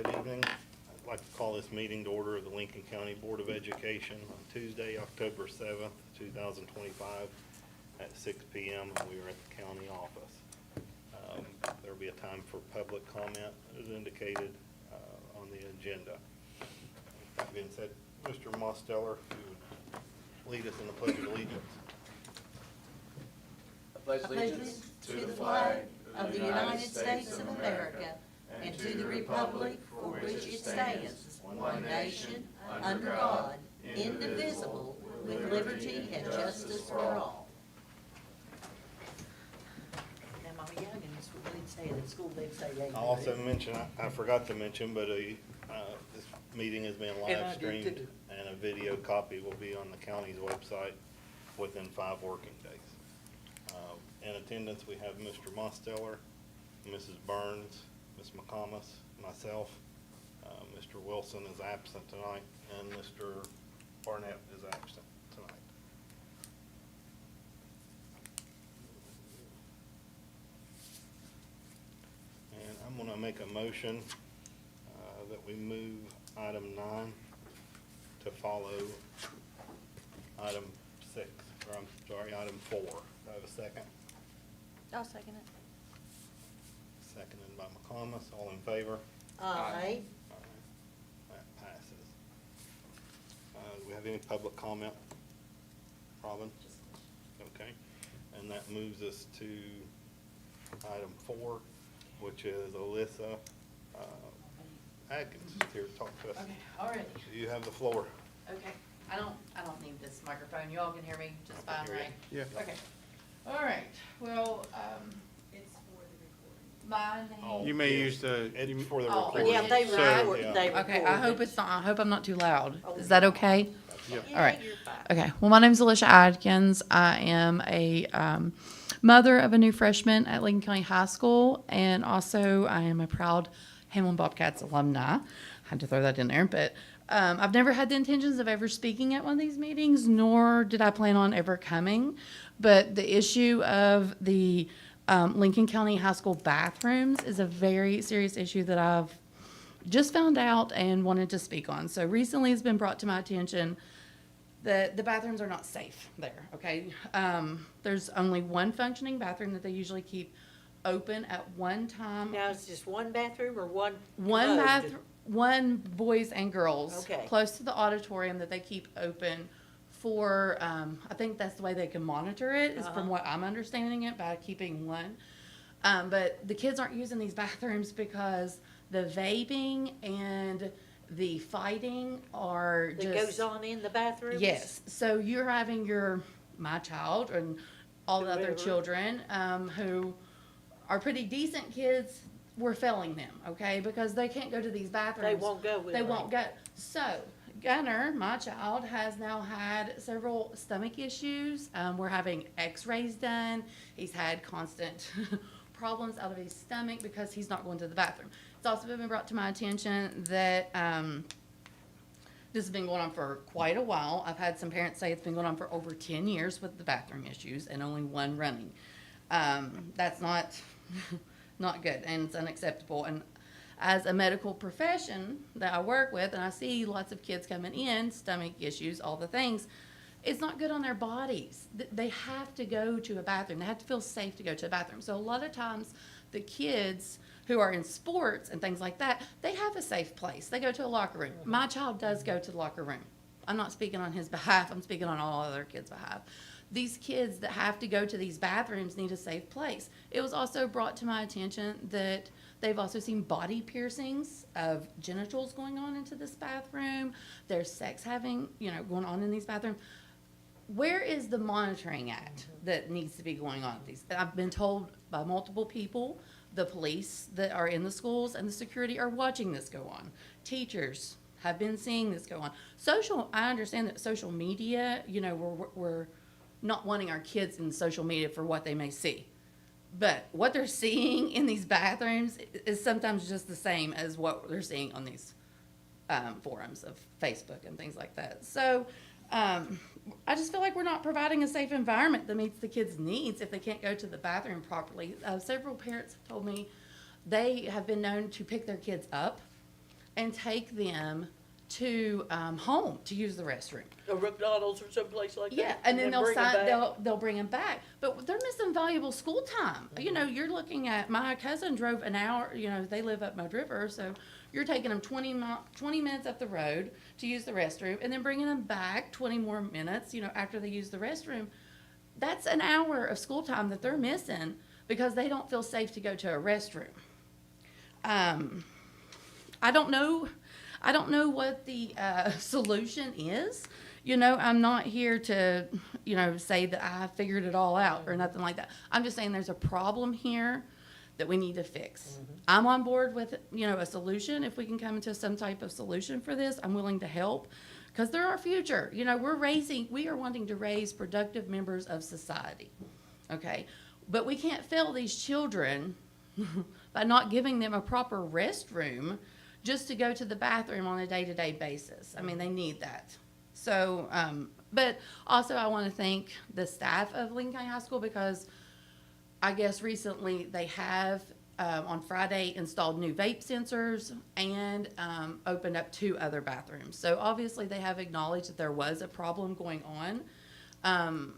Good evening. I'd like to call this meeting to order of the Lincoln County Board of Education on Tuesday, October 7th, 2025 at 6 p.m. and we are at the county office. There will be a time for public comment as indicated on the agenda. That being said, Mr. Mosteller, if you would lead us in the Pledge of Allegiance. I pledge allegiance to the flag of the United States of America and to the republic for which it stands, one nation, under God, indivisible, with liberty and justice for all. Now, my youngins, when they say it at school, they say amen. I'll also mention, I forgot to mention, but this meeting is being And I live did streamed too. and a video copy will be on the county's website within 5 working days. In attendance, we have Mr. Mosteller, Mrs. Burns, Ms. McComas, myself. Mr. Wilson is absent tonight, and Mr. Barnett is absent tonight. And I'm gonna make a motion that we move item 9 to follow item 6, or I'm sorry, item 4. Do I have a second? I'll second it. Seconded by McComas. All in favor? Aye. All right. That passes. Do we have any public comment? Robin? Okay. And that moves us to item 4, which is Alyssa Atkins here to talk to us. Okay, all right, You have the floor. okay. I don't need this microphone. You all can hear me just fine, hear you. right? Yeah. Okay. All right, well, it's for the recording. My name. You may use the, It's for the Oh, recording. Yeah, they So- record, Yeah. they Okay, record I hope it. it's not, I hope I'm not too loud. Oh, Is that okay? Yep. Yeah, All right. you're fine. Okay, well, my name's Alicia Adkins. I am a mother of a new freshman at Lincoln County High School, and also I am a proud Hamlin Bobcats alumni. Had to throw that in there, but I've never had the intentions of ever speaking at one of these meetings, nor did I plan on ever coming. But the issue of the Lincoln County High School bathrooms is a very serious issue that I've just found out and wanted to speak on. So recently it's been brought to my attention that the bathrooms are not safe there, okay? There's only one functioning bathroom that they usually keep open at one time. Now, it's just one bathroom or one? One commode? bathroom, one boys and girls. Okay. Close to the auditorium that they keep open for, I think that's the way they can monitor it, is from what I'm understanding it, by keeping one. But the kids aren't using these bathrooms because the vaping and the fighting are That just. goes on in the bathrooms? Yes, so you're having my child and all the other Whoever. children, who are pretty decent kids, we're failing them, okay? Because they can't go to these bathrooms. They won't go with They them. won't go. So Gunner, my child, has now had several stomach issues. We're having x-rays done. He's had constant problems out of his stomach because he's not going to the bathroom. It's also been brought to my attention that this has been going on for quite a while. I've had some parents say it's been going on for over 10 years with the bathroom issues and only one running. That's not not good, and it's unacceptable. And as a medical profession that I work with, and I see lots of kids coming in, stomach issues, all the things, it's not good on their bodies. They have to go to a bathroom. They have to feel safe to go to a bathroom. So a lot of times the kids who are in sports and things like that, they have a safe place. They go to a locker room. My child does go to the locker room. I'm not speaking on his behalf. I'm speaking on all other kids' behalf. These kids that have to go to these bathrooms need a safe place. It was also brought to my attention that they've also seen body piercings of genitals going on into this bathroom. There's sex going on in these bathrooms. Where is the monitoring at that needs to be going on at these? I've been told by multiple people, the police that are in the schools and the security are watching this go on. Teachers have been seeing this go on. I understand that social media, we're not wanting our kids in social media for what they may see. But what they're seeing in these bathrooms is sometimes just the same as what they're seeing on these forums of Facebook and things like that. So I just feel like we're not providing a safe environment that meets the kids' needs if they can't go to the bathroom properly. Several parents have told me they have been known to pick their kids up and take them to, home to use the restroom. Or McDonald's or someplace like that. Yeah, and then they'll bring 'em sign, back. they'll bring them back, but they're missing valuable school time. You know, you're looking at, my cousin drove an hour, you know, they live up Mud River, so you're taking them 20 minutes up the road to use the restroom, and then bringing them back 20 more minutes, you know, after they use the restroom. That's an hour of school time that they're missing because they don't feel safe to go to a restroom. I don't know what the solution is. You know, I'm not here to, you know, say that I figured it all out or nothing like that. I'm just saying there's a problem here that we need to fix. I'm on board with, you know, a solution. If we can come into some type of solution for this, I'm willing to help because they're our future. You know, we are wanting to raise productive members of society. Okay? But we can't fail these children by not giving them a proper restroom just to go to the bathroom on a day-to-day basis. I mean, they need that. So, but also I want to thank the staff of Lincoln County High School because I guess recently they have, on Friday, installed new vape sensors and opened up 2 other bathrooms. So obviously they have acknowledged that there was a problem going on.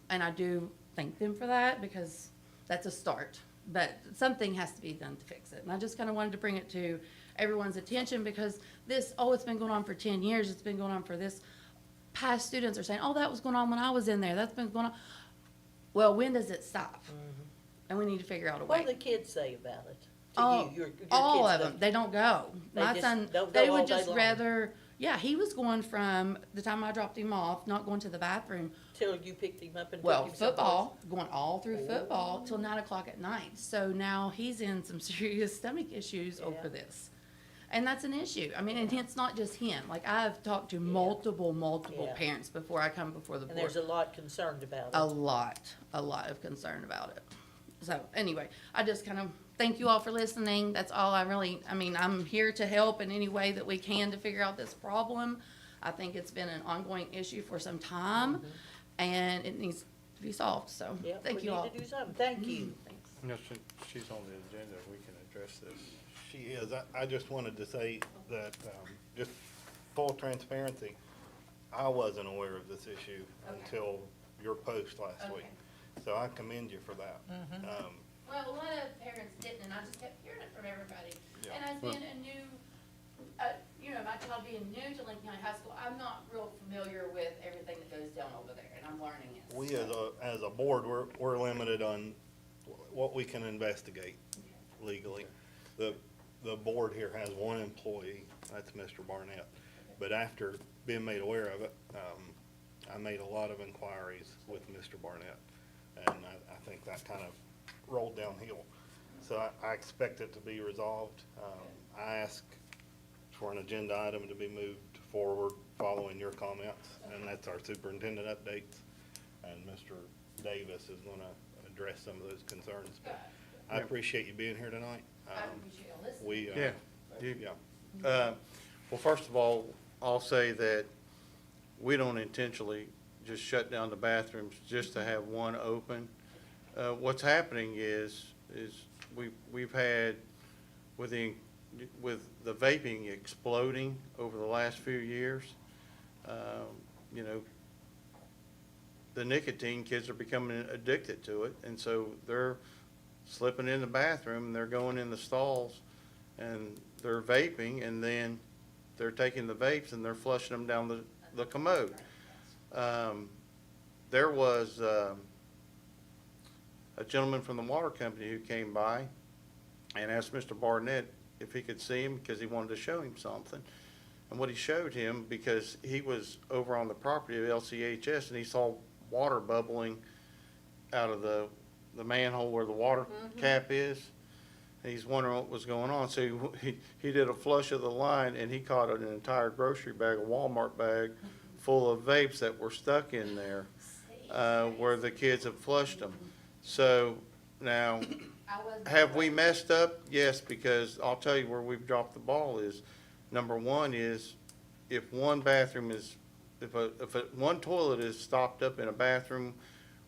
And I do thank them for that because that's a start. But something has to be done to fix it. And I just kind of wanted to bring it to everyone's attention because it's been going on for 10 years. It's been going on for this. Past students are saying, oh, that was going on when I was in there. That's been going on. Well, when does it stop? And we need to figure out a way. What do the kids say about it? To All, you? Your all kids of them. don't- They don't go. They My just son, don't they go would all day just long. rather, yeah, he was going from the time I dropped him off, not going to the bathroom. Till you picked him up and took Well, him someplace. football, going all through football till 9 o'clock at night. So now he's in some serious stomach issues over Yeah. this. And that's an issue. I mean, and it's not just him. Like, I've talked to multiple Yeah. parents before I come before the And board. there's a lot concerned about A it. lot of concern about it. So anyway, I just kind of thank you all for listening. That's all I mean, I'm here to help in any way that we can to figure out this problem. I think it's been an ongoing issue for some time and it needs to be solved. So Yeah, thank you all. We need to do something. Thank you. Thanks. No, she's on the agenda, we can address this. She is. I just wanted to say that, just full transparency, I wasn't aware of this issue Okay. until your post last week. Okay. So I commend you for that. Well, a lot of parents didn't, and I just kept hearing it from everybody. Yeah. And as being a new, you know, my child being new to Lincoln County High School, I'm not real familiar with everything that goes down over there, and I'm learning it. We as a board, we're limited on what we can investigate legally. The board here has one employee, that's Mr. Barnett. But after being made aware of it, I made a lot of inquiries with Mr. Barnett. And I think that kind of rolled downhill. So I expect it to be resolved. I ask for an agenda item to be moved forward following your comments, and that's our superintendent updates. And Mr. Davis is gonna address some of those concerns. But I appreciate you being here tonight. I appreciate you listening. We, Yeah, you, yeah, well, first of all, I'll say that we don't intentionally just shut down the bathrooms just to have one open. What's happening is we've had, with the vaping exploding over the last few years, you know, the nicotine, kids are becoming addicted to it, and so they're slipping in the bathroom, and they're going in the stalls, and they're vaping, and then they're taking the vapes and they're flushing them down the commode. There was a gentleman from the water company who came by and asked Mr. Barnett if he could see him because he wanted to show him something. And what he showed him, because he was over on the property of LCHS and he saw water bubbling out of the manhole where the water cap is. And he's wondering what was going on. So he did a flush of the line and he caught an entire grocery bag, a Walmart bag, full of vapes that were stuck in there, where the kids have flushed them. So now, have we messed up? Yes, because I'll tell you where we've dropped the ball is, number one is, if one bathroom is, one toilet is stopped up in a bathroom,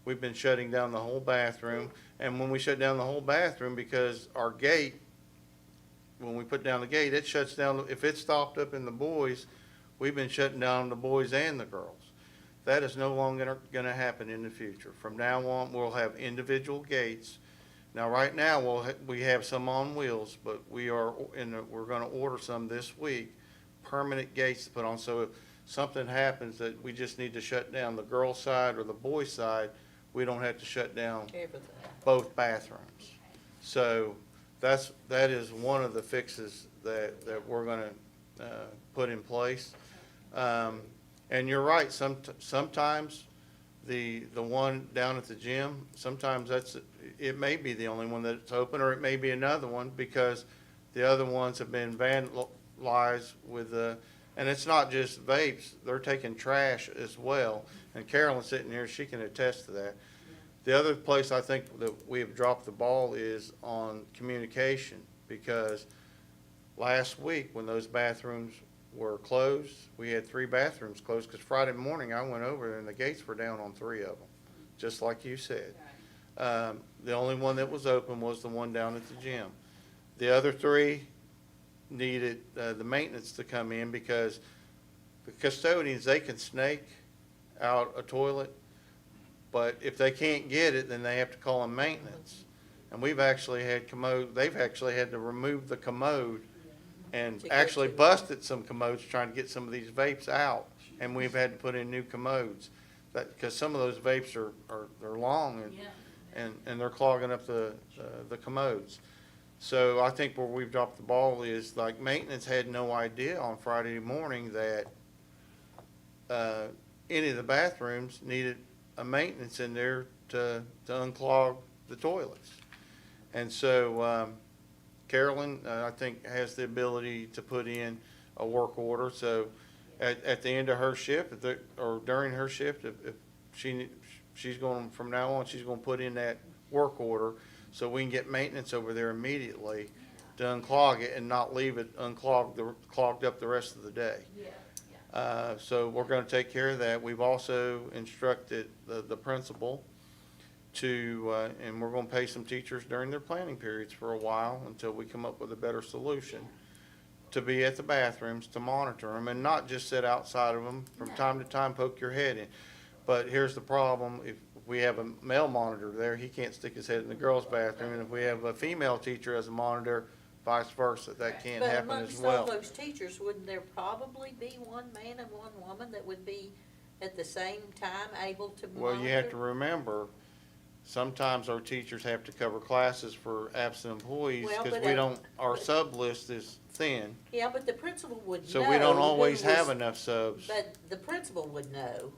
we've been shutting down the whole bathroom. And when we shut down the whole bathroom, because our gate when we put down the gate, it shuts down, if it's stopped up in the boys, we've been shutting down the boys and the girls. That is no longer gonna happen in the future. From now on, we'll have individual gates. Now, right now, we have some on wheels, but we're gonna order some this week, permanent gates to put on, so if something happens that we just need to shut down the girls' side or the boys' side, we don't have to shut down Everything. both bathrooms. So that is one of the fixes that we're gonna, put in place. And you're right, sometimes the one down at the gym, sometimes it may be the only one that's open, or it may be another one, because the other ones have been vandalized with and it's not just vapes, they're taking trash as well. And Carolyn's sitting here, she can attest to that. The other place I think that we have dropped the ball is on communication, because last week when those bathrooms were closed, we had 3 bathrooms closed, because Friday morning I went over there and the gates were down on 3 of them, just like you said. The only one that was open was the one down at the gym. The other 3 needed the maintenance to come in, because the custodians, they can snake out a toilet, but if they can't get it, then they have to call in maintenance. And we've actually had they've actually had to remove the commode and To get actually to it. busted some commodes trying to get some of these vapes out. And we've had to put in new commodes, because some of those vapes they're long and they're clogging up the commodes. So I think where we've dropped the ball is, like, maintenance had no idea on Friday morning that any of the bathrooms needed a maintenance in there to unclog the toilets. And so Carolyn, I think, has the ability to put in a work order. So at the end of her shift, or during her shift, if she's going, from now on, she's going to put in that work order, so we can get maintenance over there immediately to unclog it and not leave it clogged up the rest of the day. So we're going to take care of that. We've also instructed the principal to, and we're going to pay some teachers during their planning periods for a while until we come up with a better solution, to be at the bathrooms to monitor them, and not just sit outside of them from time to time, poke your head in. But here's the problem: if we have a male monitor there, he can't stick his head in the girls' bathroom, and if we have a female teacher as a monitor, vice versa, that can't happen as well. But amongst all those teachers, wouldn't there probably be one man and one woman that would be at the same time able to monitor? Well, you have to remember, sometimes our teachers have to cover classes for absent employees, Well, because but we don't, our sub list is thin, Yeah, but the principal would know. so we don't who always have was- enough subs. But the principal would know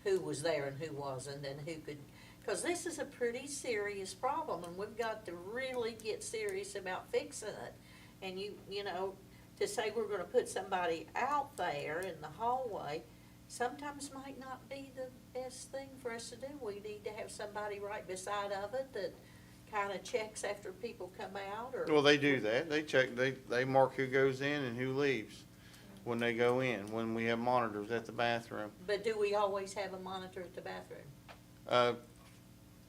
who was there and who wasn't, and who could, because this is a pretty serious problem, and we've got to really get serious about fixing it. And you know, to say we're gonna put somebody out there in the hallway, sometimes might not be the best thing for us to do. We need to have somebody right beside of it that kinda checks after people come out, or. Well, they do that. They check, they mark who goes in and who leaves when they go in, when we have monitors at the bathroom. But do we always have a monitor at the bathroom?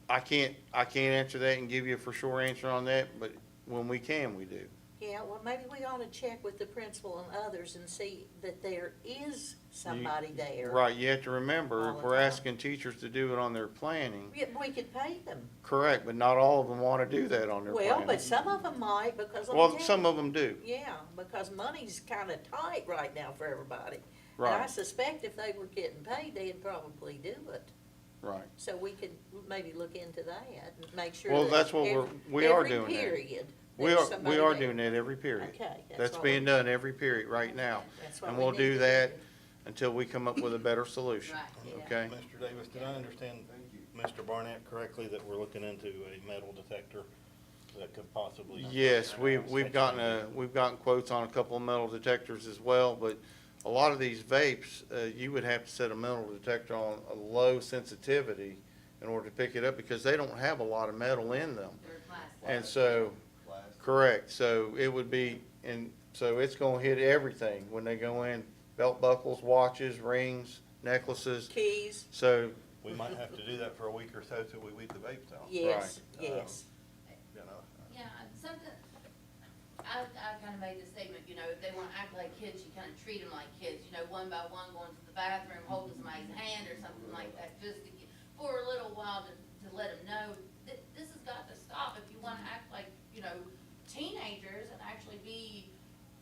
I can't answer that and give you a for sure answer on that, but when we can, we do. Yeah, well, maybe we ought to check with the principal and others and see that there is somebody there. Right, you have to remember, All if the we're time. asking teachers to do it on their planning, Yeah, we could pay them. correct, but not all of them wanna do that on their planning. Well, but some of them might, because. let me Well, tell some you, of them do, Yeah, because money's kinda tight right now for everybody. And I right, suspect if they were getting paid, they'd probably do it. right. So we could maybe look into that and make sure Well, that that's what we are doing every that. period, We there's are somebody there. there. Doing that every period. Okay. That's what being we- done every period right now, That's what and we we'll need do to that until we come up with a better solution, Yeah. okay? Mr. Davis, did I understand Mr. Barnett correctly that we're looking into a metal detector that could possibly? Yes, we've gotten quotes on a couple of metal detectors as well, but a lot of these vapes, you would have to set a metal detector on a low sensitivity in order to pick it up, because they don't have a lot of metal in them. And so, correct, so it would be, and so it's gonna hit everything when they go in, belt buckles, watches, rings, necklaces, Keys, so, We might have to do that for a week or so till we weed the vapes out. yes, Right. yes. You know, Yeah, something, I kinda like kids, you kinda treat them like kids, you know, one by one going to the bathroom, holding somebody's hand or something like that, just to, for a little while to let them know that this has got to stop. If you wanna act like, you know, teenagers and actually be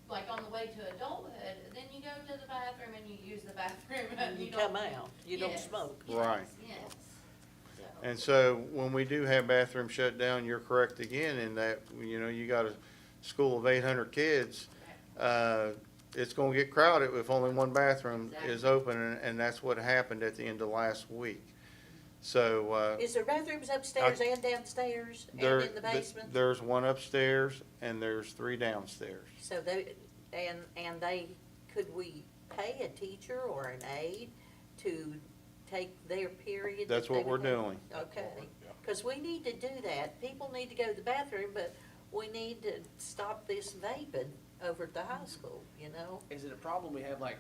like on the way to adulthood, then you go to the bathroom and you use the bathroom and You don't. come out, you don't Yes, smoke. yes, Right. Yes. So. And so when we do have bathrooms shut down, you're correct again in that, you know, you got a school of 800 kids. It's gonna get crowded if only one bathroom is open, and that's what happened at the end of last week. So, Is there bathrooms upstairs and downstairs and there, in the basement? there's one upstairs and there's 3 downstairs. So they, and they, could we pay a teacher or an aide to take their period? That's that they what we're would have? doing. Okay, cause we need to do that. People need to go to the bathroom, but we need to stop this vaping over at the high school, you know? Is it a problem we have, like,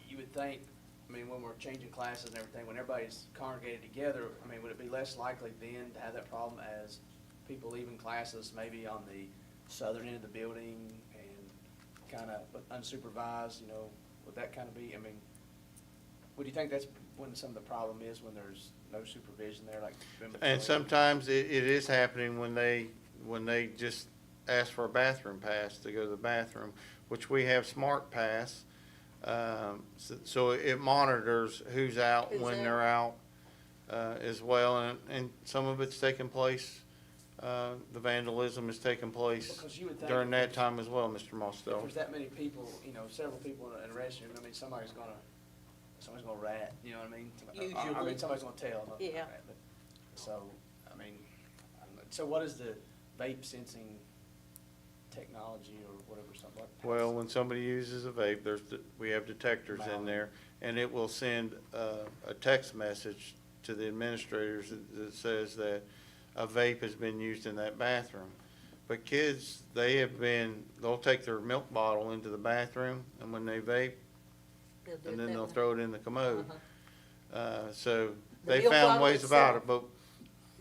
you would think, I mean, when we're changing classes and everything, when everybody's congregated together, I mean, would it be less likely then to have that problem as people leaving classes maybe on the southern end of the building and kind of unsupervised, you know, would that kind of be, I mean, would you think that's when some of the problem is, when there's no supervision there, like? And sometimes it is happening when they just ask for a bathroom pass to go to the bathroom, which we have Smart Pass. So it monitors who's out, Who's when out. they're out, as well, and some of it's taking place, the vandalism is taking place Because you would think during if that there's- time as well, Mr. If Mostel. there's that many people, you know, several people in a restroom, I mean, somebody's gonna rat, you know what I mean? I Usually. mean, somebody's gonna tell. not Yeah. rat, but- So, I mean, I don't know. So what is the vape sensing technology or whatever, something like? Well, when somebody uses a vape, we have detectors in there, and it will send a text message to the administrators that says that a vape has been used in that bathroom. But kids, they'll take their milk bottle into the bathroom, and when they vape, They'll do and it then that they'll way. throw it in the commode. So The they milk found bottle ways about itself. it, but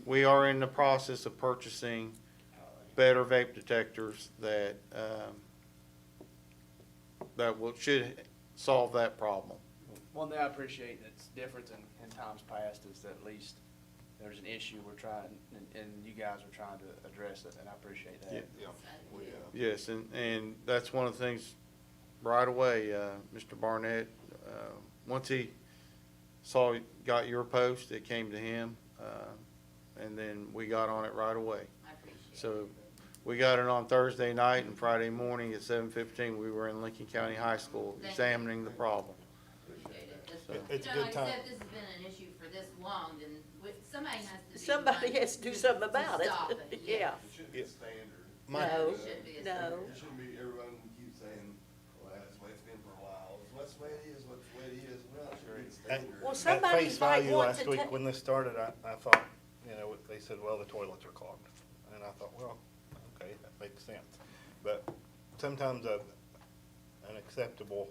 we are in the process of purchasing better vape detectors that should solve that problem. One thing I appreciate that's different in times past is that at least there's an issue we're trying, and you guys are trying to address it, and I appreciate that. Yeah. Yes, and that's one of the things, right away, Mr. Barnett, once he got your post, it came to him, and then we got on it right away. I appreciate it. So we got it on Thursday night, and Friday morning at 7:15, we were in Lincoln County High School Thank you. examining the problem. Appreciate it. Just, It's a you know, good time. like I said, this has been an issue for this long, then somebody has to be. Somebody one has to do to something about it. stop it, Yeah. yes. It shouldn't be a standard. My- No, It should be a no. standard. It shouldn't be, everyone keeps saying, well, that's the way it's been for a while. What's the way it is, what's the way it is? Well, it should be a standard. Well, At somebody face might value, want last to week ta- when this started, I thought, you know, they said, well, the toilets are clogged. And I thought, well, okay, that makes sense. But sometimes an acceptable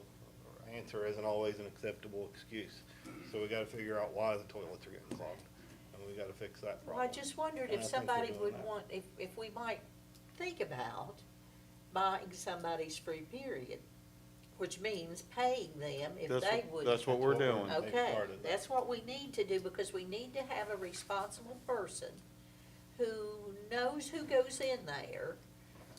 answer isn't always an acceptable excuse. So we gotta figure out why the toilets are getting clogged, and we gotta fix that Well, problem. I just wondered And if I think somebody we're doing would that. want, if we might think about buying somebody's free period, which means paying them if they would. That's what we're doing. They've Okay, started that. that's what we need to do, because we need to have a responsible person who knows who goes in there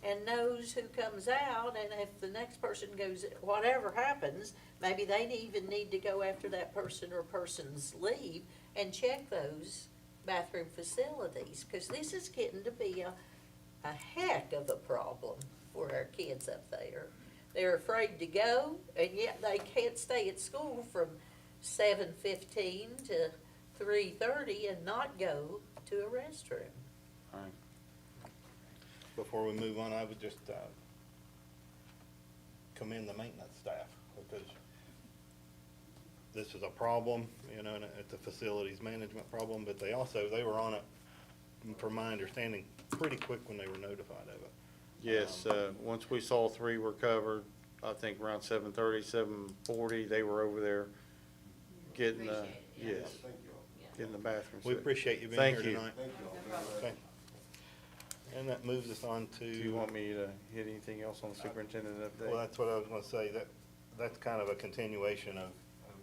and knows who comes out, and if the next person goes, whatever happens, maybe they even need to go after that person or persons leave and check those bathroom facilities, because this is getting to be a heck of a problem for our kids up there. They're afraid to go, and yet they can't stay at school from 7:15 to 3:30 and not go to a restroom. Right. Before we move on, I would just commend the maintenance staff, because this is a problem, you know, and it's a facilities management problem, but they were on it, from my understanding, pretty quick when they were notified of it. Yes, once we saw 3 were covered, I think around 7:30, 7:40, they were over there getting the, Appreciate it, yeah. yes, Thank you all. Yeah. getting the bathrooms. We appreciate you being Thank here you. tonight. Thank you all. No problem. Okay. And that moves us on to. Do you want me to hit anything else on the superintendent update? Well, that's what I was gonna say, that's kind of a continuation of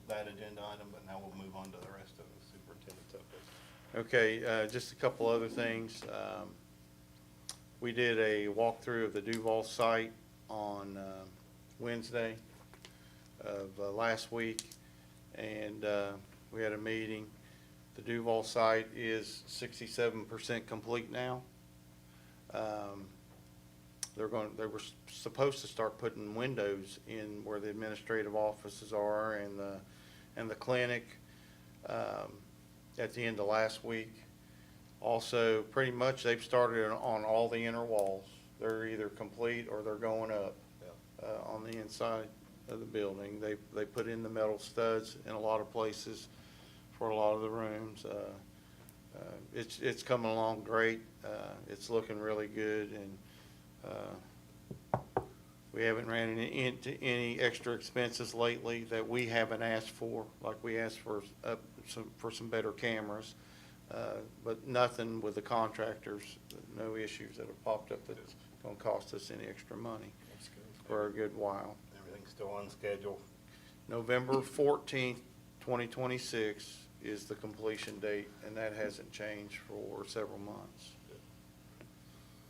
that agenda item, but now we'll move on to the rest of the superintendent's update. Okay, just a couple other things. We did a walkthrough of the Duval site on Wednesday of last week, and we had a meeting. The Duval site is 67% complete now. They were supposed to start putting windows in where the administrative offices are and the clinic at the end of last week. Also, pretty much they've started on all the inner walls. They're either complete or they're going up on the inside of the building. They put in the metal studs in a lot of places for a lot of the rooms. It's coming along great. It's looking really good, and we haven't ran into any extra expenses lately that we haven't asked for, like we asked for some better cameras. But nothing with the contractors, no issues that have popped up that's gonna cost us any extra money for a good while. Everything's still on schedule. November 14th, 2026 is the completion date, and that hasn't changed for several months.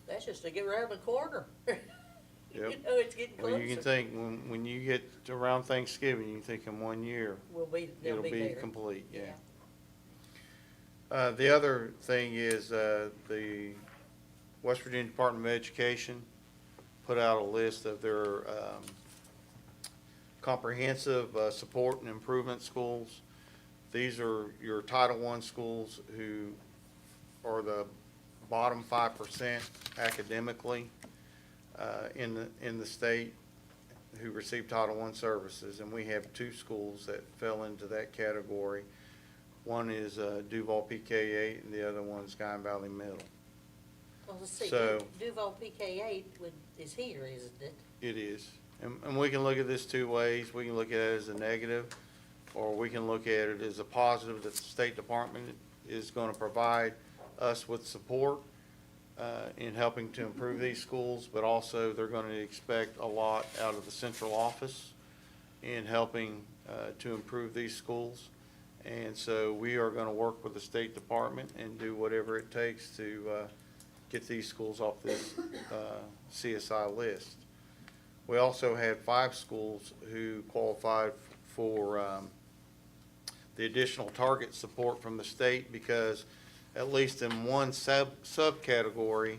That's just to get around the corner. You know, Yep. it's getting Well, you can closer. think, when you get around Thanksgiving, you think in 1 year, They'll it'll be there. complete, yeah. The other thing is, the West Virginia Department of Education put out a list of their, comprehensive, support and improvement schools. These are your Title I schools who are the bottom 5% academically, in the state who receive Title I services, and we have 2 schools that fell into that category. One is Duval PK8, and the other one's Guy Valley Middle. Well, let's see, So- Duval PK8 is here, isn't it? It is, and we can look at this 2 ways. We can look at it as a negative, or we can look at it as a positive that the State Department is going to provide us with support in helping to improve these schools, but also they're going to expect a lot out of the central office in helping to improve these schools. And so we are going to work with the State Department and do whatever it takes to get these schools off this CSI list. We also had 5 schools who qualified for the additional target support from the state because at least in one subcategory,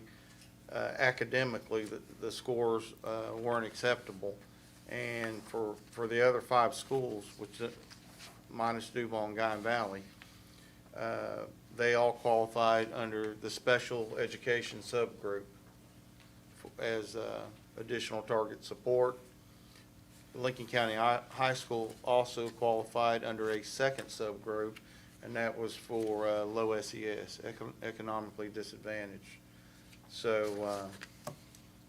academically, the scores weren't acceptable. And for the other 5 schools, which minus Duval and Guy Valley, they all qualified under the special education subgroup as additional target support. Lincoln County High School also qualified under a second subgroup, and that was for low SES, economically disadvantaged. So,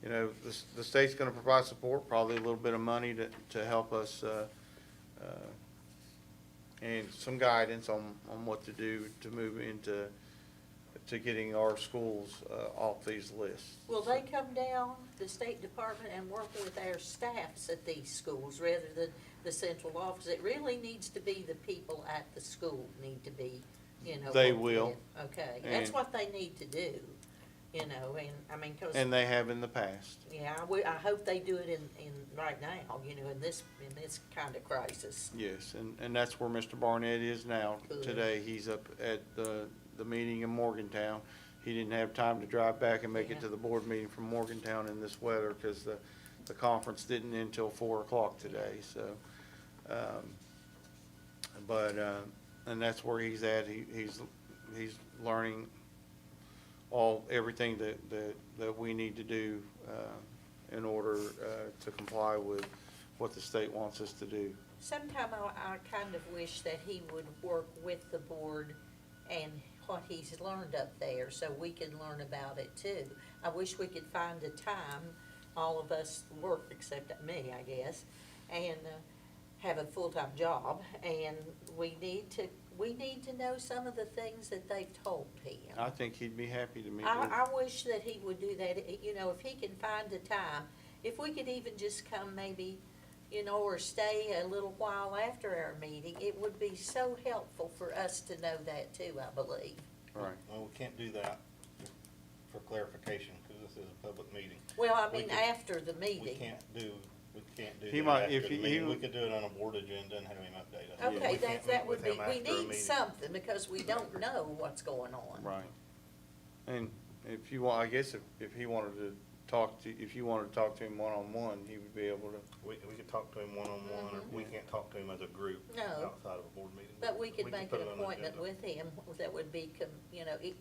you know, the state's going to provide support, probably a little bit of money to help us, and some guidance on what to do to move into getting our schools off these lists. Will they come down, the State Department, and work with our staffs at these schools rather than the central office? It really needs to be the people at the school need to be, you know. They worked will. with. Okay, that's And- what they need to do, you know, and, I mean, 'cause. And they have in the past. Yeah, I hope they do it in right now, you know, in this kind of crisis. Yes, and that's where Mr. Barnett is now. Good. Today, he's up at the meeting in Morgantown. He didn't have time to drive back and make it Yeah. to the board meeting from Morgantown in this weather because the conference didn't end until 4 o'clock today, so. And that's where he's at. He's learning everything that we need to do in order to comply with what the state wants us to do. Sometime I kind of wish that he would work with the board and what he's learned up there, so we can learn about it too. I wish we could find a time, all of us work except me, I guess, and have a full-time job, and we need to we need to know some of the things that they've told him. I think he'd be happy to meet with. I wish that he would do that, you know, if he can find a time, if we could even just come maybe, you know, or stay a little while after our meeting, it would be so helpful for us to know that too, I believe. Right. Well, we can't do that for clarification, because this is a public meeting. Well, I We mean, could- after the We meeting. can't do He that might- after if the he- meeting. he- We could do it on a board agenda and have him update us. Okay, We can't that meet would with be, him we after a need meeting. something, because we don't know what's going on. Right. And if you want, I guess if he wanted to talk to, if you wanted to talk to him one-on-one, he would be able to. We could talk to him one-on-one, or we can't talk to him as a group No. outside of a board meeting. But we could make put an it on appointment agenda. with him that would be, you know, he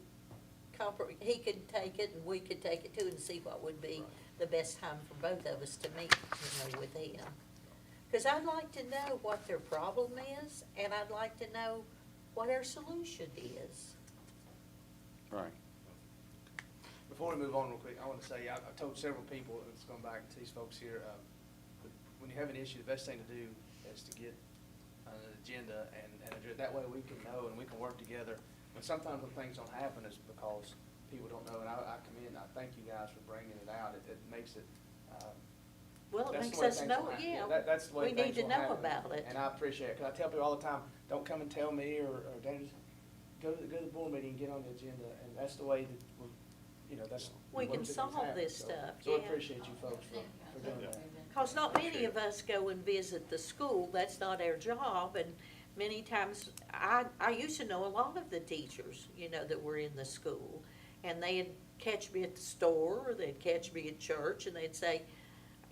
could take it and we could take it too and see what would be the best time for both of us to meet, you know, with him. Because I'd like to know what their problem is, and I'd like to know what our solution is. Right. Before we move on real quick, I want to say, I've told several people, and it's going back to these folks here, when you have an issue, the best thing to do is to get on an agenda and address, that way we can know and we can work together. And sometimes when things don't happen is because people don't know, and I commend, I thank you guys for bringing it out. It makes it, Well, it that's makes the way us things know, will happen. yeah, That's the way we need things to will know happen. about it. And I appreciate it, because I tell people all the time, don't come and tell me, or Danny, go to the board meeting and get on the agenda, and that's the way that, you know, that's. We the way can things solve happen. this So- stuff, So I yeah. appreciate you folks for doing that. Because not many of us go and visit the school, that's not our job, and many times, I used to know a lot of the teachers, you know, that were in the school, and they'd catch me at the store, or they'd catch me at church, and they'd say,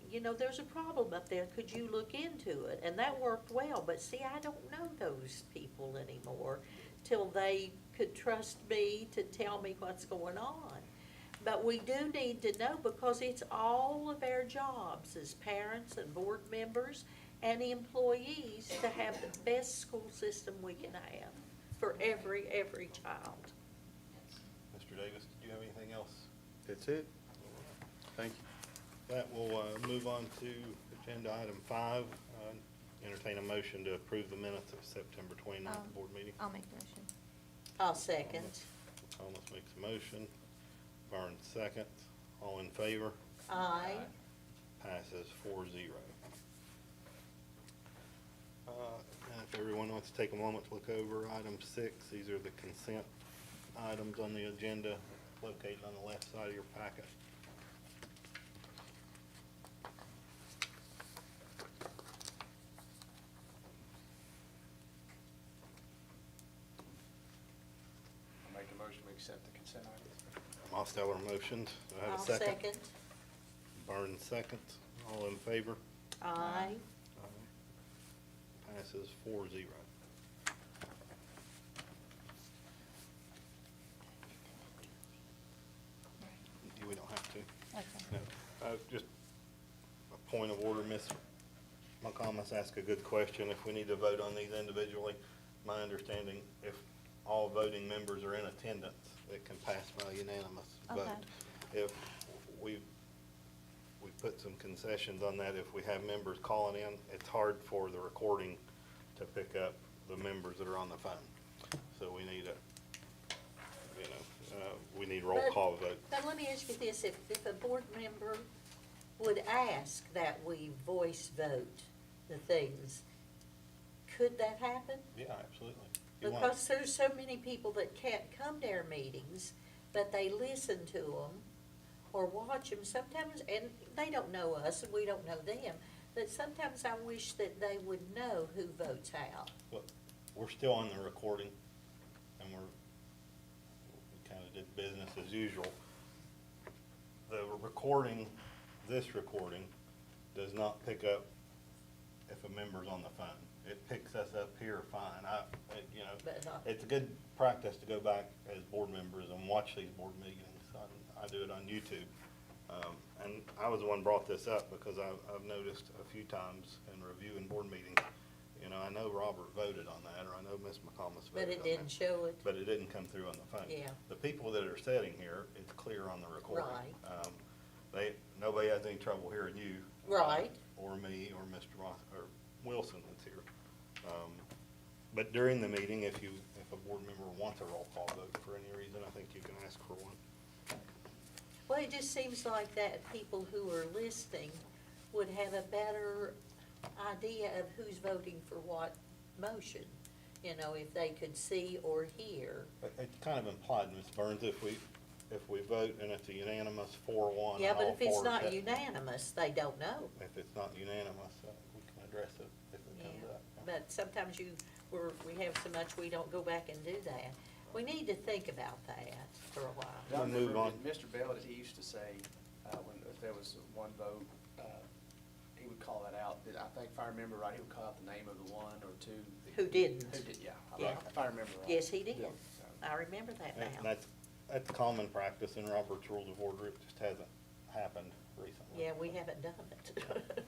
you know, there's a problem up there, could you look into it? And that worked well, but see, I don't know those people anymore, till they could trust me to tell me what's going on. But we do need to know, because it's all of our jobs as parents and board members and employees to have the best school system we can have for every child. Mr. Davis, did you have anything else? That's it. Thank you. That will move on to agenda item 5. Entertain a motion to approve the minutes of September 29th board meeting. I'll make the motion. I'll second. Thomas makes a motion. Burns seconds. All in favor? Aye. Passes 4-0. And if everyone wants to take a moment to look over item 6, these are the consent items on the agenda located on the left side of your packet. I'll make a motion to accept the consent items. Mosteller motions. Do I have I'll a second? second. Burns seconds. All in favor? Aye. Passes 4-0. We don't have to. Okay. No. Just a point of order, Ms. McComas asked a good question. If we need to vote on these individually, my understanding, if all voting members are in attendance, it can pass by unanimous vote. Okay. If we put some concessions on that, if we have members calling in, it's hard for the recording to pick up the members that are on the phone. So we need we need roll But- call vote. But let me ask you this, if a board member would ask that we voice vote the things, could that happen? Yeah, absolutely. You want- Because there's so many people that can't come to our meetings, but they listen to them or watch them sometimes, and they don't know us and we don't know them. But sometimes I wish that they would know who votes how. But we're still on the recording, and we kind of did business as usual. The recording, this recording, does not pick up if a member's on the phone. It picks us up here fine. But not- It's a good practice to go back as board members and watch these board meetings. I do it on YouTube. And I was the one brought this up because I've noticed a few times in reviewing board meetings, I know Robert voted on that, or I know Ms. McComas voted on But that. it didn't show it. But it didn't come through on the phone. Yeah. The people that are sitting here, it's clear on the recording. Right. Nobody has any trouble hearing you. Right. Or me, or Mr. Ross, or Wilson that's here. But during the meeting, if a board member wants a roll call vote for any reason, I think you can ask for one. Well, it just seems like that people who are listening would have a better idea of who's voting for what motion. You know, if they could see or hear. But it's kind of implied, Ms. Burns, if we vote and it's a unanimous 4-1. Yeah, and but all if it's four not vote- unanimous, they don't know. If it's not unanimous, we can address it if it comes Yeah, up. but sometimes we have so much, we don't go back and do that. We need to think about that for a while. We'll move on. Mr. Bell, he used to say, if there was one vote, he would call that out. I think if I remember right, he would call out the name of the one or two. Who didn't? Who did, yeah. Yeah. If I remember right. Yes, he did. Yeah. I remember that And now. that's common practice in Robert's Rules of Order, it just hasn't happened recently. Yeah, we haven't done it.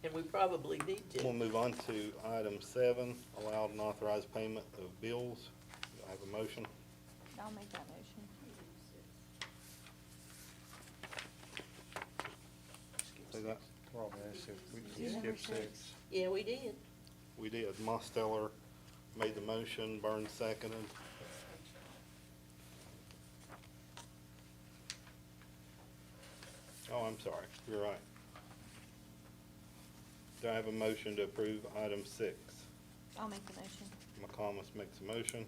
And we probably need to. We'll move on to item 7, allowed and authorized payment of bills. Do I have a motion? I'll make that motion. Say that. Well, man, so we Yeah. skip Number 6. six. Yeah, we did. We did. Mosteller made the motion, Burns seconded. Oh, I'm sorry, you're right. Do I have a motion to approve item 6? I'll make the motion. McComas makes a motion,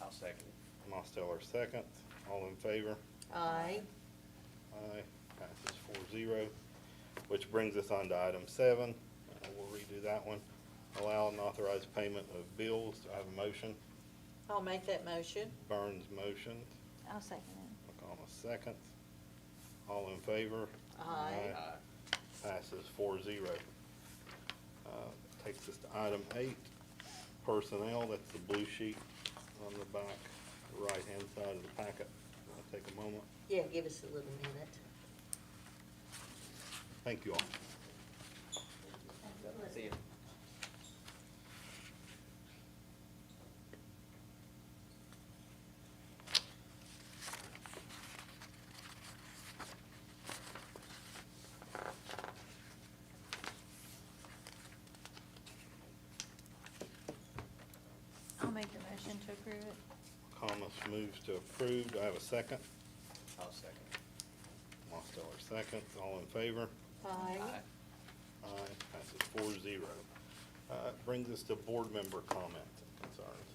I'll second it. Mosteller seconds. All in favor? Aye. Aye, passes 4-0, which brings us on to item 7. We'll redo that one. Allow and authorize payment of bills. Do I have a motion? I'll make that motion. Burns motions, I'll second it. McComas seconds. All in favor? Aye. Passes 4-0. Takes us to item 8, personnel. That's the blue sheet on the back, right-hand side of the packet. I'll take a moment. Yeah, give us a little minute. Thank you all. See you. I'll make the motion to approve it. McComas moves to approve. Do I have a second? I'll second it. Mosteller seconds. All in favor? Aye. Aye, passes 4-0. Brings us to board member comments and concerns.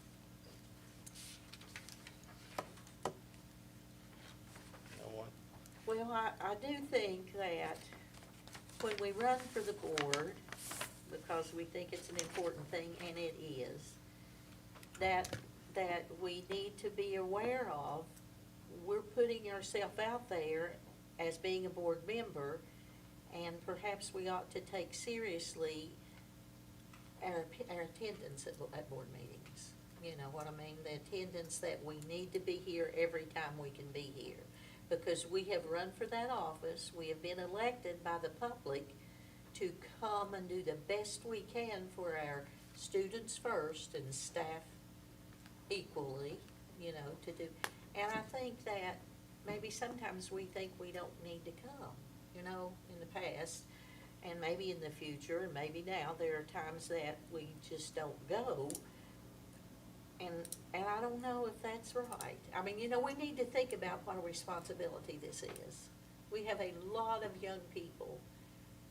No one? Well, I do think that when we run for the board, because we think it's an important thing, and it is, that we need to be aware of, we're putting ourselves out there as being a board member, and perhaps we ought to take seriously our attendance at board meetings. You know what I mean? The attendance that we need to be here every time we can be here. Because we have run for that office, we have been elected by the public to come and do the best we can for our students first and staff equally, you know, to do. And I think that maybe sometimes we think we don't need to come, you know, in the past. And maybe in the future, and maybe now, there are times that we just don't go. And I don't know if that's right. I mean, you know, we need to think about what a responsibility this is. We have a lot of young people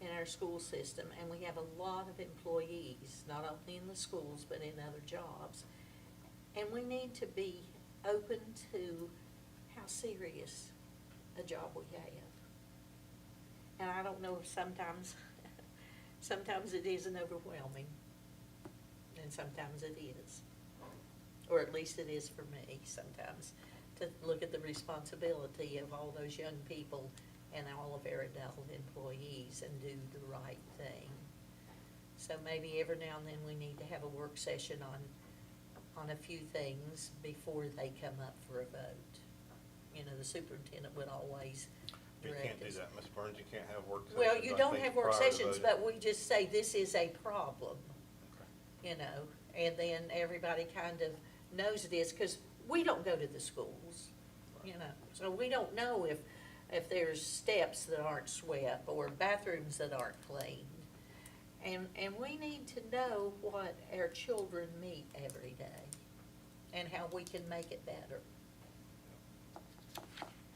in our school system, and we have a lot of employees, not only in the schools, but in other jobs. And we need to be open to how serious a job we have. And I don't know if sometimes it isn't overwhelming, and sometimes it is. Or at least it is for me sometimes, to look at the responsibility of all those young people and all of our adult employees and do the right thing. So maybe every now and then we need to have a work session on a few things before they come up for a vote. You know, the superintendent would always You direct can't do us. that, Ms. Burns. You can't have work sessions. Well, you I don't think, have work prior to sessions, voting. but we just say this is a problem, Okay. you know, and then everybody kind of knows it is, because we don't go to the schools, you know, so we don't know if there's steps that aren't swept or bathrooms that aren't cleaned. And we need to know what our children meet every day and how we can make it better.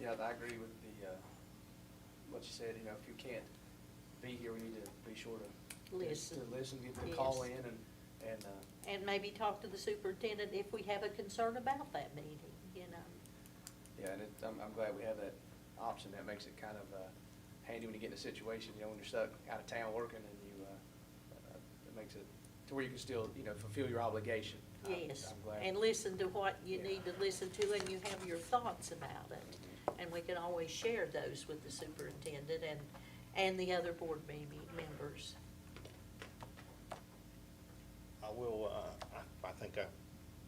Yeah, I agree with the, what you said, you know, if you can't be here, we need to be sure to. Listen. To listen, get the call Yes. in and, And maybe talk to the superintendent if we have a concern about that meeting, you know. yeah, and I'm glad we have that option. That makes it kind of, handy when you get in a situation, you know, when you're stuck out of town working and you, it makes it to where you can still, you know, fulfill your obligation. Yes, I'm glad. and listen to what you Yeah. need to listen to, and you have your thoughts about it. And we can always share those with the superintendent and the other board members. I will, I think I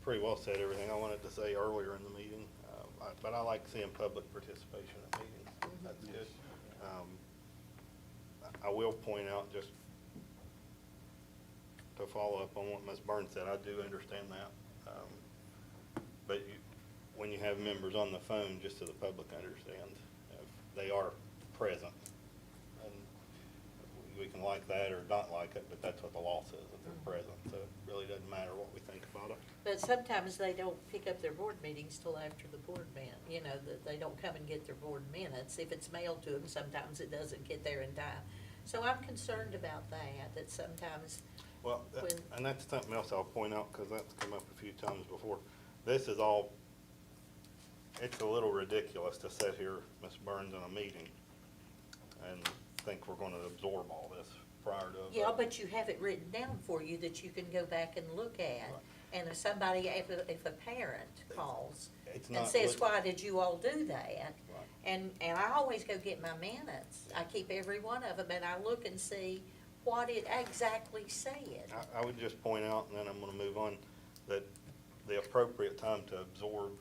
pretty well said everything I wanted to say earlier in the meeting, but I like seeing public participation at meetings. That's good. I will point out, just to follow up on what Ms. Burns said, I do understand that. But when you have members on the phone, just so the public understands, if they are present. And we can like that or not like it, but that's what the law says, that they're present. So it really doesn't matter what we think about it. But sometimes they don't pick up their board meetings till after the board you know, that they don't come and get their board minutes. If it's mailed to them, sometimes it doesn't get there in time. So I'm concerned about that sometimes, Well, when- and that's something else I'll point out, because that's come up a few times before. This is all, it's a little ridiculous to sit here, Ms. Burns, in a meeting and think we're gonna absorb all this prior to a yeah, vote. but you have it written down for you that you can go back and look at. And if somebody, if a parent calls It's and not says, lit- why did you all do that? Right. And I always go get my minutes. I keep every one of them, and I look and see what it exactly said. I would just point out, and then I'm gonna move on, that the appropriate time to absorb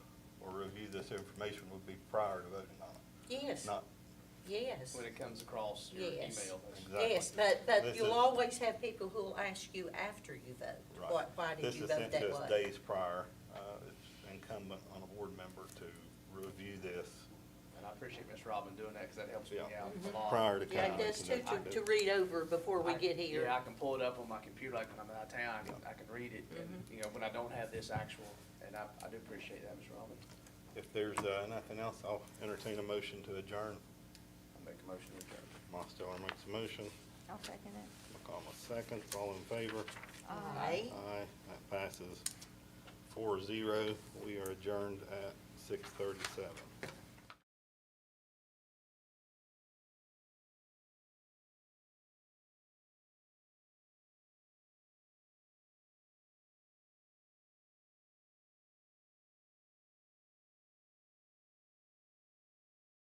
or review this information would be prior to voting on it. Yes, Not, yes, When it comes across your email. yes. Exactly. Yes, but This you'll is- always have people who'll ask you after you vote, right. why did you This vote is that sent to way? us days prior. It's incumbent on a board member to review this And I appreciate Ms. Robin doing that, because that helps me Yeah. out a lot. prior to Yeah, coming. it does too, to read over before we get here. Yeah, I can pull it up on my computer, like when I'm out of town, I can read it, and, you know, when I don't have this actual, and I do appreciate that, Ms. Robin. If there's nothing else, I'll entertain a motion to adjourn. I'll make a motion to adjourn. Mosteller makes a motion. I'll second it. McCollum seconds. All in favor? Aye. Aye. That passes 4-0. We are adjourned at 6:37.